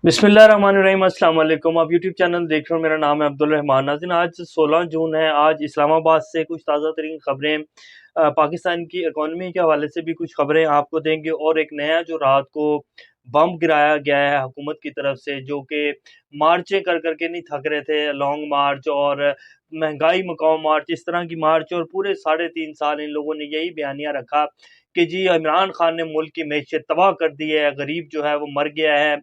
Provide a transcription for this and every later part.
बिस्मिल्लाहिर्रहमानिर्रहीम। अस्सलाम वालेकुम। आप यूट्यूब चैनल देख रहे हो, मेरा नाम है अब्दुल रहमान। नाज़रीन, आज 16 जून है। आज इस्लामाबाद से कुछ ताज़ा तरीन ख़बरें, पाकिस्तान की इकॉनमी के हवाले से भी कुछ ख़बरें आपको देंगे, और एक नया जो रात को बम गिराया गया है हुकूमत की तरफ से, जो कि मार्चें कर कर के नहीं थक रहे थे, लॉन्ग मार्च और महंगाई मुकाओ मार्च, इस तरह की मार्च, और पूरे 3.5 साल इन लोगों ने यही बयानिया रखा कि जी इमरान खान ने मुल्क की मैशत तबाह कर दी है, गरीब जो है वो मर गया है,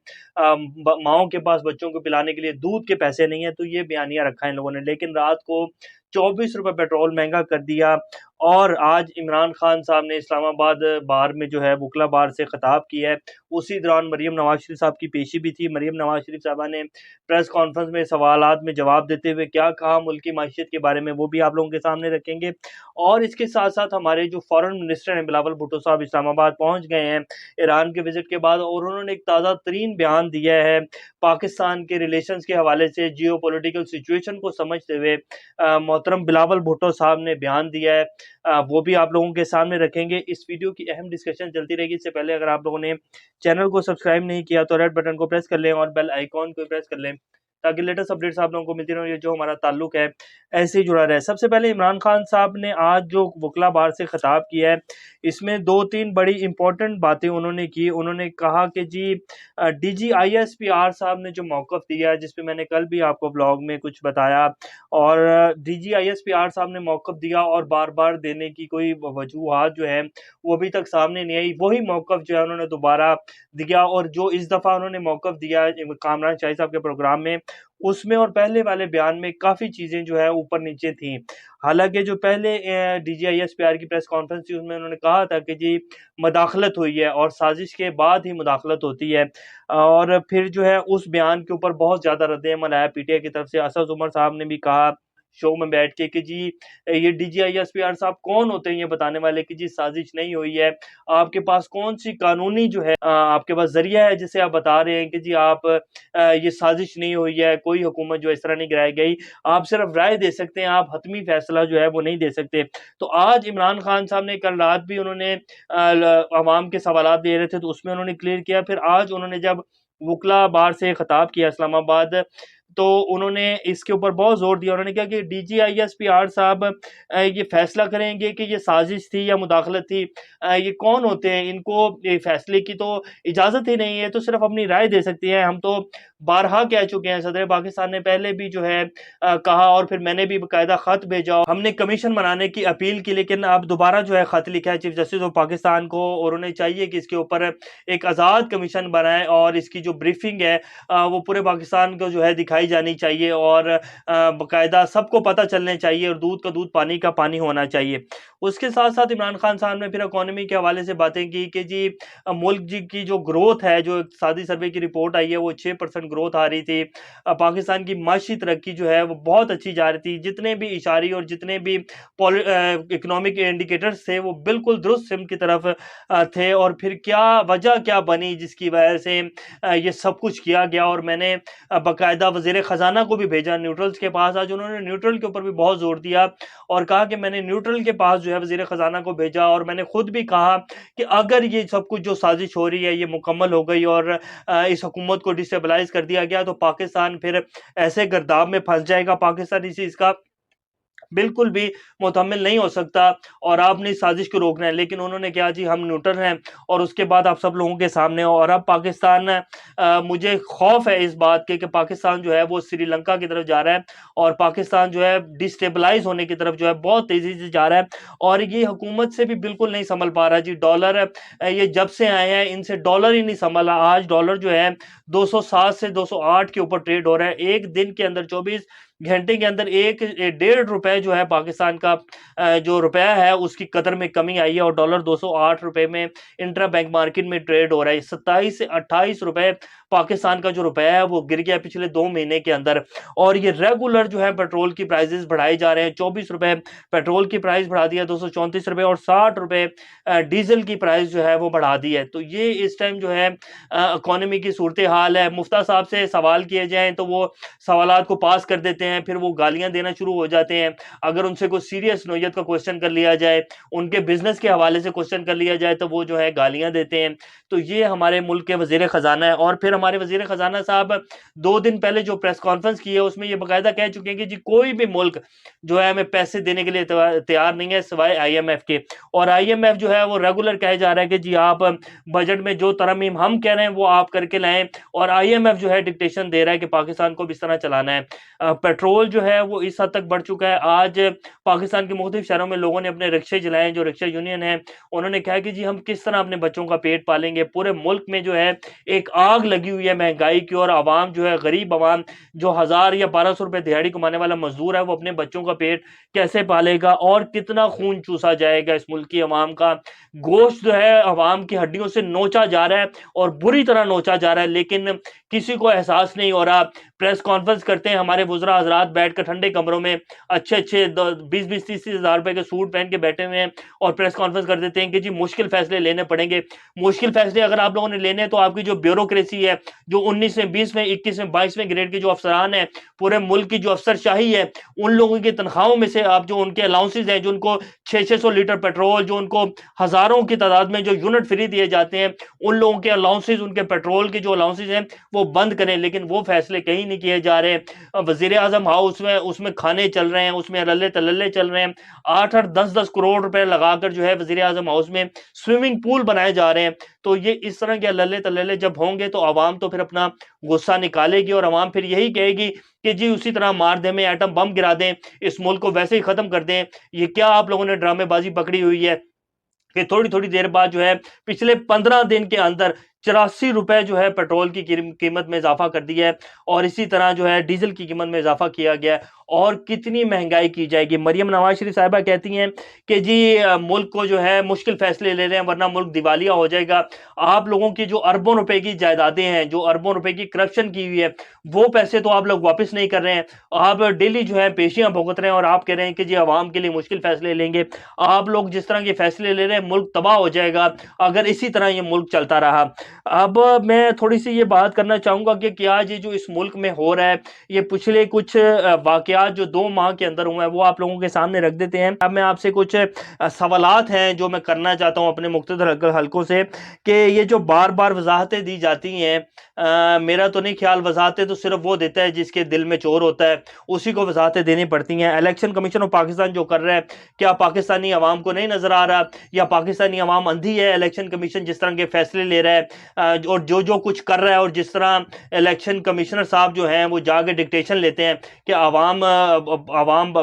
माओं के पास बच्चों को पिलाने के लिए दूध के पैसे नहीं है। तो ये बयानिया रखा इन लोगों ने, लेकिन रात को 24 रुपए पेट्रोल महंगा कर दिया। और आज इमरान खान साहब ने इस्लामाबाद बार में जो है वकला बार से खिताब किया है। उसी दौरान मरीम नवाज शरीफ साहब की पेशी भी थी। मरीम नवाज शरीफ साहबा ने प्रेस कॉन्फ्रेंस में सवालात में जवाब देते हुए क्या कहा मुल्क की माशियत के बारे में, वो भी आप लोगों के सामने रखेंगे। और इसके साथ साथ हमारे जो फॉरेन मिनिस्टर हैं बिलावल भुट्टो साहब इस्लामाबाद पहुंच गए हैं ईरान के विजिट के बाद, और उन्होंने एक ताज़ा तरीन बयान दिया है पाकिस्तान के रिलेशंस के हवाले से, जियो पोलिटिकल सिचुएशन को समझते हुए मोहतरम बिलावल भुट्टो साहब ने बयान दिया है। वो भी आप लोगों के सामने रखेंगे। इस वीडियो की अहम डिस्कशन चलती रहेगी। इससे पहले अगर आप लोगों ने चैनल को सब्सक्राइब नहीं किया तो रेड बटन को प्रेस कर लें और बेल आइकॉन को प्रेस कर लें, ताकि लेटेस्ट अपडेट्स आप लोगों को मिलती रहे। जो हमारा ताल्लुक है ऐसे ही जुड़ा रहे। सबसे पहले इमरान खान साहब ने आज जो वकला बार से खिताब किया है, इसमें 2-3 बड़ी इंपॉर्टेंट बातें उन्होंने की। उन्होंने कहा कि जी DGISPR साहब ने जो मौक़िफ़ दिया है, जिस पे मैंने कल भी आपको ब्लॉग में कुछ बताया, और DGISPR साहब ने मौक़िफ़ दिया और बार-बार देने की कोई वजूहात जो है वो अभी तक सामने नहीं आई। वही मौक़िफ़ जो है उन्होंने दोबारा दिया, और जो इस दफ़ा उन्होंने मौक़िफ़ दिया कामरान शाही साहब के प्रोग्राम में, उसमें और पहले वाले बयान में काफ़ी चीज़ें जो है ऊपर-नीचे थीं। हालाँकि जो पहले DGISPR की प्रेस कॉन्फ्रेंस थी, उसमें उन्होंने कहा था कि जी मदाखलत हुई है और साजिश के बाद ही मुदाखलत होती है। और फिर जो है उस बयान के ऊपर बहुत ज़्यादा रद्द-ए-अमल आया पीटीआई की तरफ से। असद उमर साहब ने भी कहा शो में बैठ के कि जी ये DGISPR साहब कौन होते हैं ये बताने वाले कि जी साजिश नहीं हुई है। आपके पास कौन-सी कानूनी जो है आपके पास ज़रिया है जिससे आप बता रहे हैं कि जी आप ये साजिश नहीं हुई है, कोई हुकूमत जो इस तरह नहीं गिराई गई। आप सिर्फ राय दे सकते हैं, आप हतमी फैसला जो है वो नहीं दे सकते। तो आज इमरान खान साहब ने, कल रात भी उन्होंने अवाम के सवालात दे रहे थे तो उसमें उन्होंने क्लियर किया। फिर आज उन्होंने जब वकला बार से खिताब किया इस्लामाबाद, तो उन्होंने इसके ऊपर बहुत ज़ोर दिया। उन्होंने कहा कि DGISPR साहब ये फैसला करेंगे कि ये साजिश थी या मुदाखलत थी। ये कौन होते हैं, इनको ये फैसले की तो इजाज़त ही नहीं है, तो सिर्फ अपनी राय दे सकती हैं। हम तो बारहा कह चुके हैं, सदर पाकिस्तान ने पहले भी जो है कहा, और फिर मैंने भी बाकायदा ख़त भेजा, हमने कमीशन बनाने की अपील की, लेकिन अब दोबारा जो है ख़त लिखा है चीफ जस्टिस ऑफ पाकिस्तान को, और उन्हें चाहिए कि इसके ऊपर एक आज़ाद कमीशन बनाएं, और इसकी जो ब्रीफिंग है वो पूरे पाकिस्तान को जो है दिखाई जानी चाहिए, और बाकायदा सबको पता चलना चाहिए, और दूध का दूध पानी का पानी होना चाहिए। उसके साथ साथ इमरान खान साहब ने फिर इकॉनमी के हवाले से बातें की कि जी मुल्क जी की जो ग्रोथ है, जो इक़्तिसादी सर्वे की रिपोर्ट आई है, वो 6% ग्रोथ आ रही थी। पाकिस्तान की माशी तरक्की जो है वो बहुत अच्छी जा रही थी। जितने भी इशारे और जितने भी इकोनॉमिक इंडिकेटर्स थे वो बिल्कुल दुरुस्त सिमत की तरफ थे। और फिर वजह क्या बनी जिसकी वजह से ये सब कुछ किया गया, और मैंने बाकायदा वज़ीर ख़ज़ाना को भी भेजा न्यूट्रल्स के पास। आज उन्होंने न्यूट्रल के ऊपर भी बहुत ज़ोर दिया और कहा कि मैंने न्यूट्रल के पास जो है वज़ीर ख़ज़ाना को भेजा, और मैंने खुद भी कहा कि अगर ये सब कुछ जो साजिश हो रही है ये मुकम्मल हो गई और इस हुकूमत को डिस्टेबलाइज़ कर दिया गया, तो पाकिस्तान फिर ऐसे गर्दाब में फँस जाएगा। पाकिस्तान इस चीज़ का बिल्कुल भी मुतहम्मिल नहीं हो सकता, और आपने इस साजिश को रोकना है। लेकिन उन्होंने कहा जी हम न्यूट्रल हैं, और उसके बाद आप सब लोगों के सामने हो। और अब पाकिस्तान, मुझे खौफ है इस बात के कि पाकिस्तान जो है वो श्रीलंका की तरफ जा रहा है, और पाकिस्तान जो है डिस्टेबलाइज होने की तरफ जो है बहुत तेजी से जा रहा है, और ये हुकूमत से भी बिल्कुल नहीं संभल पा रहा जी। डॉलर ये जब से आए हैं इनसे डॉलर ही नहीं संभला। आज डॉलर जो है 207 से 208 के ऊपर ट्रेड हो रहा है। एक दिन के अंदर 24 घंटे के अंदर एक 1.5 रुपए जो है पाकिस्तान का जो रुपया है उसकी कदर में कमी आई है, और डॉलर 208 रुपए में इंट्रा बैंक मार्केट में ट्रेड हो रहा है। 27 से 28 रुपए पाकिस्तान का जो रुपया है वो गिर गया पिछले 2 महीने के अंदर। और ये रेगुलर जो है पेट्रोल की प्राइसेस बढ़ाए जा रहे हैं। 24 रुपए पेट्रोल की प्राइस बढ़ा दिया, 234 रुपए, और 60 रुपए डीजल की प्राइस जो है वो बढ़ा दी है। तो ये इस टाइम जो है इकोनॉमी की सूरत हाल है। मुफ्ता साहब से सवाल किए जाएं तो वो सवालात को पास कर देते हैं, फिर वो गालियां देना शुरू हो जाते हैं। अगर उनसे कोई सीरियस नोयत का क्वेश्चन कर लिया जाए, उनके बिजनेस के हवाले से क्वेश्चन कर लिया जाए, तो वो जो है गालियां देते हैं। तो ये हमारे मुल्क के वजीर खजाना है। और फिर हमारे वज़ीर ख़ज़ाना साहब 2 दिन पहले जो प्रेस कॉन्फ्रेंस की है उसमें ये बाकायदा कह चुके हैं कि जी कोई भी मुल्क जो है हमें पैसे देने के लिए तैयार नहीं है सिवाय IMF के। और IMF जो है वो रेगुलर कहे जा रहा है कि जी आप बजट में जो तरमीम हम कह रहे हैं वो आप करके लाएँ, और IMF जो है डिक्टेशन दे रहा है कि पाकिस्तान को भी इस तरह चलाना है। पेट्रोल जो है वो इस हद तक बढ़ चुका है। आज पाकिस्तान के मुख्तलिफ शहरों में लोगों ने अपने रिक्शे जलाए, जो रिक्शा यूनियन है उन्होंने कहा कि जी हम किस तरह अपने बच्चों का पेट पालेंगे। पूरे मुल्क में जो है एक आग लगी हुई है महंगाई की, और आवाम जो है गरीब आवाम जो 1000 या 1200 रुपए दिहाड़ी कमाने वाला मजदूर है वो अपने बच्चों का पेट कैसे पालेगा, और कितना खून चूसा जाएगा इस मुल्क की अवाम का। गोश्त जो है अवाम की हड्डियों से नोचा जा रहा है और बुरी तरह नोचा जा रहा है, लेकिन किसी को एहसास नहीं हो रहा। प्रेस कॉन्फ्रेंस करते हैं हमारे वुज़रा हज़रात बैठकर ठंडे कमरों में, अच्छे-अच्छे 20-20 30-30 हज़ार रुपए के सूट पहन के बैठे हुए हैं और प्रेस कॉन्फ्रेंस कर देते हैं कि जी मुश्किल फैसले लेने पड़ेंगे। मुश्किल फैसले अगर आप लोगों ने लेने हैं तो आपकी जो ब्यूरोक्रेसी है, जो 19वें 20वें 21वें 22वें ग्रेड के जो अफसरान हैं, पूरे मुल्क की जो अफसरशाही है, उन लोगों की तनख्वाहों में से आप जो उनके अलाउंसेस हैं, जो उनको 600 लीटर पेट्रोल, जो उनको हज़ारों की तादाद में जो यूनिट फ्री दिए जाते हैं, उन लोगों के अलाउंसेस, उनके पेट्रोल के जो अलाउंसेस हैं वो बंद करें। लेकिन वो फैसले कहीं नहीं किए जा रहे। वज़ीर आज़म हाउस में उसमें खाने चल रहे हैं, उसमें लल्ले-तल्ले चल रहे हैं। 8-8 10-10 करोड़ रुपए लगाकर जो है वज़ीर आज़म हाउस में स्विमिंग पूल बनाए जा रहे हैं। तो ये इस तरह के लल्ले-तल्ले जब होंगे तो आवाम तो फिर अपना गुस्सा निकालेगी, और आवाम फिर यही कहेगी कि जी उसी तरह मार दें, में एटम बम गिरा दें, इस मुल्क को वैसे ही खत्म कर दें। ये क्या आप लोगों ने ड्रामेबाजी पकड़ी हुई है कि थोड़ी-थोड़ी देर बाद जो है पिछले 15 दिन के अंदर 84 रुपए जो है पेट्रोल की कीमत में इज़ाफ़ा कर दिया है, और इसी तरह जो है डीज़ल की कीमत में इज़ाफ़ा किया गया है। और कितनी महँगाई की जाएगी। मरियम नवाज़ शरीफ साहिबा कहती हैं कि जी मुल्क को जो है मुश्किल फ़ैसले ले रहे हैं वरना मुल्क दिवालिया हो जाएगा। आप लोगों की जो अरबों रुपए की जायदादें हैं, जो अरबों रुपए की करप्शन की हुई है, वो पैसे तो आप लोग वापस नहीं कर रहे हैं। आप डेली जो है पेशियाँ भुगत रहे हैं और आप कह रहे हैं कि जी अवाम के लिए मुश्किल फ़ैसले लेंगे। आप लोग जिस तरह के फ़ैसले ले रहे हैं मुल्क तबाह हो जाएगा अगर इसी तरह ये मुल्क चलता रहा। अब मैं थोड़ी-सी ये बात करना चाहूँगा कि क्या ये जो इस मुल्क में हो रहा है, ये पिछले कुछ वाक़यात जो 2 माह के अंदर हुए हैं, वो आप लोगों के सामने रख देते हैं। अब मैं आपसे कुछ सवालात हैं जो मैं करना चाहता हूँ अपने मुख्तलिफ हलकों से, कि ये जो बार-बार वज़ाहतें दी जाती हैं, मेरा तो नहीं ख़्याल वज़ाहतें तो सिर्फ़ वो देता है जिसके दिल में चोर होता है, उसी को वज़ाहतें देनी पड़ती हैं। इलेक्शन कमीशन ऑफ पाकिस्तान जो कर रहा है, क्या पाकिस्तानी अवाम को नहीं नज़र आ रहा, या पाकिस्तानी अवाम अंधी है? इलेक्शन कमीशन जिस तरह के फ़ैसले ले रहा है, और जो कुछ कर रहा है, और जिस तरह इलेक्शन कमिश्नर साहब जो हैं वो जाके डिक्टेशन लेते हैं कि आवाम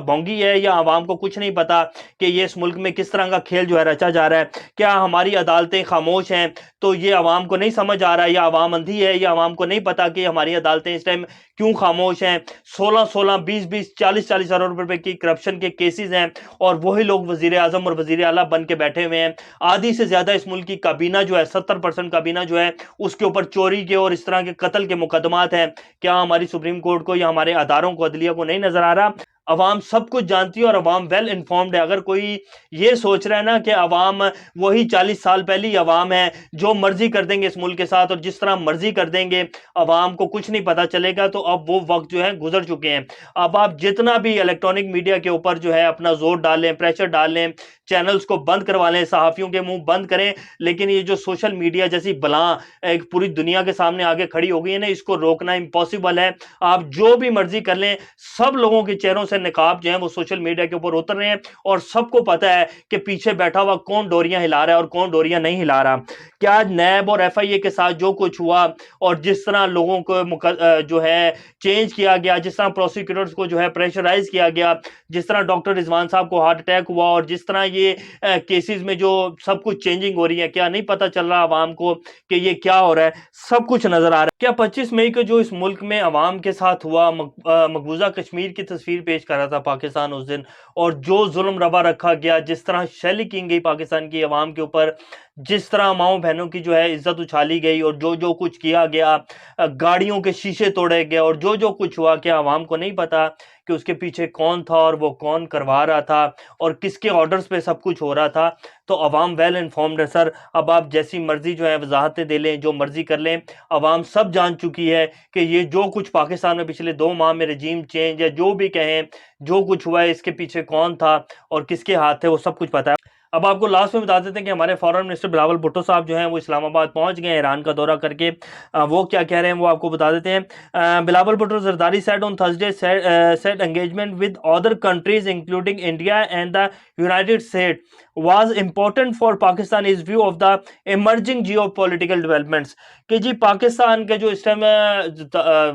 भोंगी है, या आवाम को कुछ नहीं पता कि ये इस मुल्क में किस तरह का खेल जो है रचा जा रहा है। क्या हमारी अदालतें खामोश हैं तो ये आवाम को नहीं समझ आ रहा है, या आवाम अंधी है, या आवाम को नहीं पता कि हमारी अदालतें इस टाइम क्यों खामोश हैं? 16-16 20-20 40-40 अरब रुपए की करप्शन के केसेस हैं, और वही लोग वजीर आजम और वजीर आला बन के बैठे हुए हैं। आधी से ज्यादा इस मुल्क की काबीना जो है, 70% काबीना जो है, उसके ऊपर चोरी के और इस तरह के कत्ल के मुकदमात हैं। क्या हमारी सुप्रीम कोर्ट को या हमारे अदारों को, अदलिया को नहीं नजर आ रहा? अवाम सब कुछ जानती है और अवाम वेल इन्फॉर्म्ड है। अगर कोई ये सोच रहा है ना कि अवाम वही 40 साल पहली अवाम है, जो मर्जी कर देंगे इस मुल्क के साथ और जिस तरह मर्जी कर देंगे, अवाम को कुछ नहीं पता चलेगा, तो अब वो वक्त जो है गुजर चुके हैं। अब आप जितना भी इलेक्ट्रॉनिक मीडिया के ऊपर जो है अपना जोर डालें, प्रेशर डालें, चैनल्स को बंद करवा लें, सहाफ़ियों के मुंह बंद करें, लेकिन ये जो सोशल मीडिया जैसी बला एक पूरी दुनिया के सामने आगे खड़ी हो गई है ना, इसको रोकना इम्पॉसिबल है। आप जो भी मर्जी कर लें, सब लोगों के चेहरों से निकाब जो है वो सोशल मीडिया के ऊपर उतर रहे हैं, और सबको पता है कि पीछे बैठा हुआ कौन डोरियां हिला रहा है और कौन डोरियां नहीं हिला रहा। क्या आज नैब और FIA के साथ जो कुछ हुआ, और जिस तरह लोगों को जो है चेंज किया गया, जिस तरह प्रोसिक्यूटर्स को जो है प्रेशराइज किया गया, जिस तरह डॉक्टर रिजवान साहब को हार्ट अटैक हुआ, और जिस तरह ये केसेस में जो सब कुछ चेंजिंग हो रही है, क्या नहीं पता चल रहा आवाम को कि ये क्या हो रहा है? सब कुछ नजर आ रहा है। क्या 25 मई को जो इस मुल्क में अवाम के साथ हुआ, मकबूजा कश्मीर की तस्वीर पेश कर रहा था पाकिस्तान उस दिन, और जो जुल्म रवा रखा गया, जिस तरह शेलिंग की गई पाकिस्तान की अवाम के ऊपर, जिस तरह माओ बहनों की जो है इज्जत उछाली गई, और जो जो कुछ किया गया, गाड़ियों के शीशे तोड़े गए, और जो जो कुछ हुआ, क्या अवाम को नहीं पता कि उसके पीछे कौन था और वो कौन करवा रहा था और किसके ऑर्डर्स पे सब कुछ हो रहा था? तो अवाम वेल इन्फॉर्म्ड है सर। अब आप जैसी मर्जी जो है वजाहतें दे लें, जो मर्जी कर लें, अवाम सब जान चुकी है कि ये जो कुछ पाकिस्तान में पिछले 2 माह में रजीम चेंज है, जो भी कहें, जो कुछ हुआ है, इसके पीछे कौन था और किसके हाथ थे, वो सब कुछ पता है। अब आपको लास्ट में बता देते हैं कि हमारे फॉरेन मिनिस्टर बिलावल भुट्टो साहब जो हैं वो इस्लामाबाद पहुंच गए हैं ईरान का दौरा करके। वो क्या कह रहे हैं वो आपको बता देते हैं। Bilawal Bhutto Zardari said on Thursday said engagement with other countries including India and the United States was important for Pakistan is view of the emerging geopolitical developments। कि जी पाकिस्तान के जो इस टाइम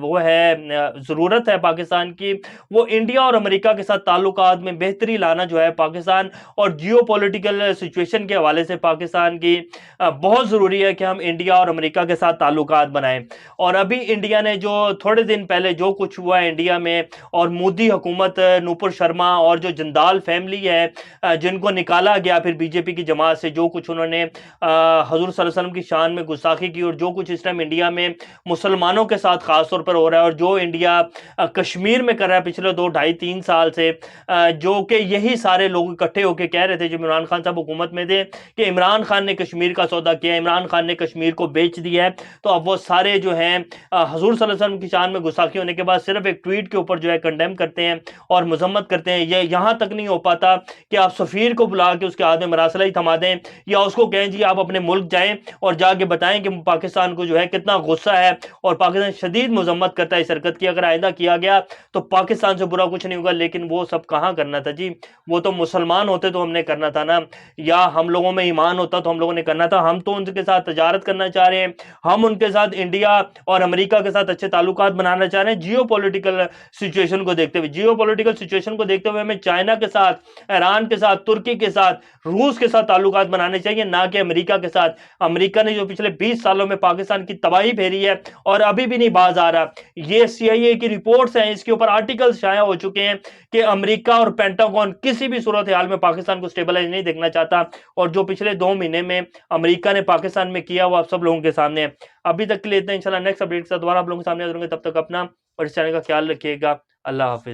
वो है ज़रूरत है पाकिस्तान की, वो इंडिया और अमेरिका के साथ ताल्लुकात में बेहतरी लाना जो है पाकिस्तान और जियो पॉलिटिकल सिचुएशन के हवाले से पाकिस्तान की बहुत ज़रूरी है कि हम इंडिया और अमेरिका के साथ ताल्लुकात बनाएं। और अभी इंडिया ने जो थोड़े दिन पहले जो कुछ हुआ है इंडिया में, और मोदी हुकूमत, नूपुर शर्मा और जो जिंदाल फैमिली है जिनको निकाला गया फिर बीजेपी की जमात से, जो कुछ उन्होंने हजूर सल्लल्लाहु अलैहि वसल्लम की शान में गुस्ताखी की और जो कुछ इस टाइम इंडिया में मुसलमानों के साथ खासतौर पर हो रहा है, और जो इंडिया कश्मीर में कर रहा है पिछले 2-2.5-3 साल से, जो कि यही सारे लोग इकट्ठे होकर कह रहे थे जब इमरान खान साहब हुकूमत में थे कि इमरान खान ने कश्मीर का सौदा किया, इमरान खान ने कश्मीर को बेच दिया है। तो अब वो सारे जो हैं हजूर सल्लल्लाहु अलैहि वसल्लम की शान में गुस्ताखी होने के बाद सिर्फ एक ट्वीट के ऊपर जो है कंडेम करते हैं और मजम्मत करते हैं। ये यहाँ तक नहीं हो पाता कि आप सफ़ीर को बुला के उसके हाथ में मरासला ही थमा दें या उसको कहें जी आप अपने मुल्क जाएं और जाके बताएं कि पाकिस्तान को जो है कितना गुस्सा है और पाकिस्तान शदीद मजम्मत करता है इस हरकत की। अगर आइंदा किया गया तो पाकिस्तान से बुरा कुछ नहीं होगा, लेकिन वो सब कहाँ करना था जी? वो तो मुसलमान होते तो हमने करना था ना, या हम लोगों में ईमान होता तो हम लोगों ने करना था। हम तो उनके साथ तजारत करना चाह रहे हैं, हम उनके साथ इंडिया और अमेरिका के साथ अच्छे ताल्लुकात बनाना चाह रहे हैं जियो पॉलिटिकल सिचुएशन को देखते हुए। जियो पॉलिटिकल सिचुएशन को देखते हुए हमें चाइना के साथ, ईरान के साथ, तुर्की के साथ, रूस के साथ ताल्लुकात बनाने चाहिए, ना कि अमेरिका के साथ। अमेरिका ने जो पिछले 20 सालों में पाकिस्तान की तबाही फेरी है और अभी भी नहीं बाज आ रहा। ये CIA की रिपोर्ट्स हैं, इसके ऊपर आर्टिकल्स शाया हो चुके हैं कि अमेरिका और पेंटागन किसी भी सूरत हाल में पाकिस्तान को स्टेबलाइज नहीं देखना चाहता, और जो पिछले 2 महीने में अमेरिका ने पाकिस्तान में किया वो आप सब लोगों के सामने है। अभी तक के लिए इतना, इंशाल्लाह नेक्स्ट अपडेट के साथ दोबारा आप लोगों के सामने हाजिर होंगे। तब तक अपना और इस चैनल का ख्याल रखिएगा। अल्लाह हाफिज।